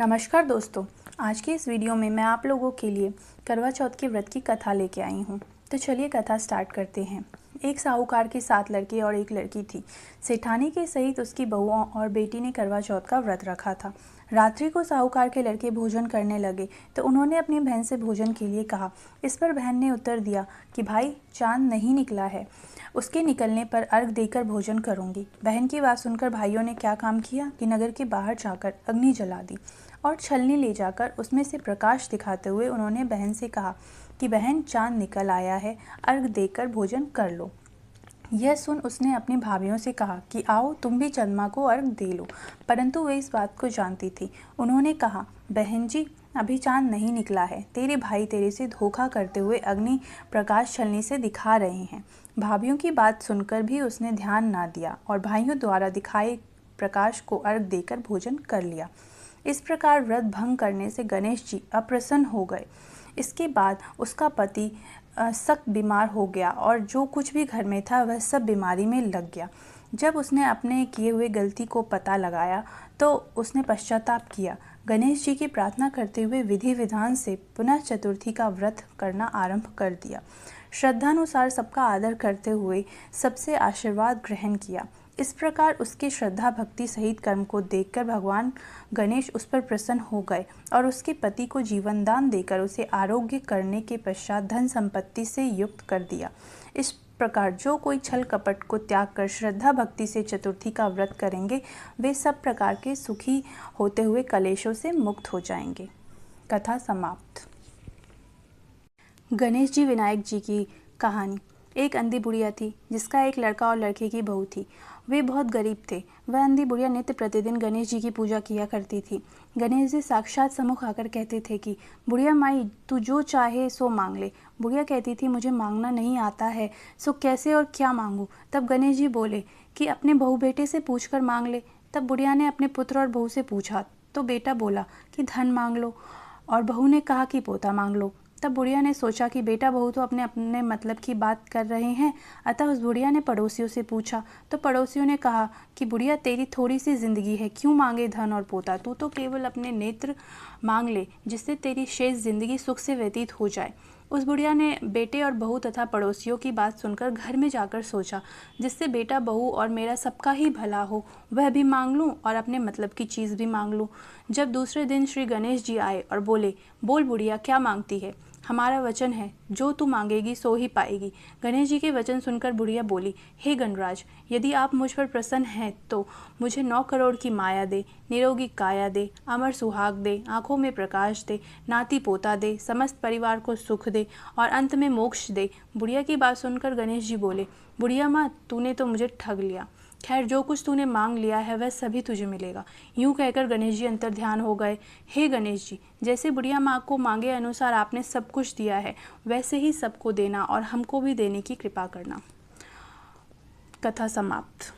नमस्कार दोस्तों, आज की इस वीडियो में मैं आप लोगों के लिए करवा चौथ के व्रत की कथा लेके आई हूँ। तो चलिए कथा स्टार्ट करते हैं। एक साहूकार के 7 लड़के और एक लड़की थी। सेठानी के सहित उसकी बहुओं और बेटी ने करवा चौथ का व्रत रखा था। रात्रि को साहूकार के लड़के भोजन करने लगे तो उन्होंने अपनी बहन से भोजन के लिए कहा। इस पर बहन ने उत्तर दिया कि भाई, चांद नहीं निकला है, उसके निकलने पर अर्घ देकर भोजन करूंगी। बहन की बात सुनकर भाइयों ने क्या काम किया कि नगर के बाहर जाकर अग्नि जला दी और छलनी ले जाकर उसमें से प्रकाश दिखाते हुए उन्होंने बहन से कहा कि बहन, चांद निकल आया है, अर्घ देकर भोजन कर लो। यह सुन उसने अपनी भाभियों से कहा कि आओ तुम भी चंद्रमा को अर्घ दे लो, परंतु वे इस बात को जानती थी। उन्होंने कहा, बहन जी, अभी चांद नहीं निकला है, तेरे भाई तेरे से धोखा करते हुए अग्नि प्रकाश छलनी से दिखा रहे हैं। भाभियों की बात सुनकर भी उसने ध्यान ना दिया और भाइयों द्वारा दिखाए प्रकाश को अर्घ देकर भोजन कर लिया। इस प्रकार व्रत भंग करने से गणेश जी अप्रसन्न हो गए। इसके बाद उसका पति सख्त बीमार हो गया और जो कुछ भी घर में था वह सब बीमारी में लग गया। जब उसने अपने किए हुए गलती को पता लगाया तो उसने पश्चाताप किया। गणेश जी की प्रार्थना करते हुए विधि विधान से पुनः चतुर्थी का व्रत करना आरंभ कर दिया। श्रद्धानुसार सबका आदर करते हुए सबसे आशीर्वाद ग्रहण किया। इस प्रकार उसके श्रद्धा भक्ति सहित कर्म को देखकर भगवान गणेश उस पर प्रसन्न हो गए और उसके पति को जीवन दान देकर उसे आरोग्य करने के पश्चात धन संपत्ति से युक्त कर दिया। इस प्रकार जो कोई छल कपट को त्याग कर श्रद्धा भक्ति से चतुर्थी का व्रत करेंगे वे सब प्रकार के सुखी होते हुए कलेशों से मुक्त हो जाएंगे। कथा समाप्त। गणेश जी विनायक जी की कहानी। एक अंधी बुढ़िया थी जिसका एक लड़का और लड़के की बहू थी। वे बहुत गरीब थे। वह अंधी बुढ़िया नित्य प्रतिदिन गणेश जी की पूजा किया करती थी। गणेश जी साक्षात सम्मुख आकर कहते थे कि बुढ़िया माई, तू जो चाहे सो मांग ले। बुढ़िया कहती थी, मुझे मांगना नहीं आता है, सो कैसे और क्या मांगूं। तब गणेश जी बोले कि अपने बहू बेटे से पूछकर मांग ले। तब बुढ़िया ने अपने पुत्र और बहू से पूछा तो बेटा बोला कि धन मांग लो और बहू ने कहा कि पोता मांग लो। तब बुढ़िया ने सोचा कि बेटा बहू तो अपने अपने मतलब की बात कर रहे हैं, अतः उस बुढ़िया ने पड़ोसियों से पूछा तो पड़ोसियों ने कहा कि बुढ़िया, तेरी थोड़ी सी ज़िंदगी है, क्यों मांगे धन और पोता, तू तो केवल अपने नेत्र मांग ले जिससे तेरी शेष ज़िंदगी सुख से व्यतीत हो जाए। उस बुढ़िया ने बेटे और बहू तथा पड़ोसियों की बात सुनकर घर में जाकर सोचा, जिससे बेटा बहू और मेरा सबका ही भला हो, वह भी मांग लूँ और अपने मतलब की चीज़ भी मांग लूँ। जब दूसरे दिन श्री गणेश जी आए और बोले, बोल बुढ़िया, क्या मांगती है? हमारा वचन है, जो तू मांगेगी सो ही पाएगी। गणेश जी के वचन सुनकर बुढ़िया बोली, हे गणराज, यदि आप मुझ पर प्रसन्न हैं तो मुझे 9 करोड़ की माया दे, निरोगी काया दे, अमर सुहाग दे, आंखों में प्रकाश दे, नाती पोता दे, समस्त परिवार को सुख दे और अंत में मोक्ष दे। बुढ़िया की बात सुनकर गणेश जी बोले, बुढ़िया माँ, तूने तो मुझे ठग लिया। खैर, जो कुछ तूने मांग लिया है वह सभी तुझे मिलेगा। यूं कहकर गणेश जी अंतर ध्यान हो गए। हे गणेश जी, जैसे बुढ़िया माँ को मांगे अनुसार आपने सब कुछ दिया है, वैसे ही सबको देना और हमको भी देने की कृपा करना। कथा समाप्त।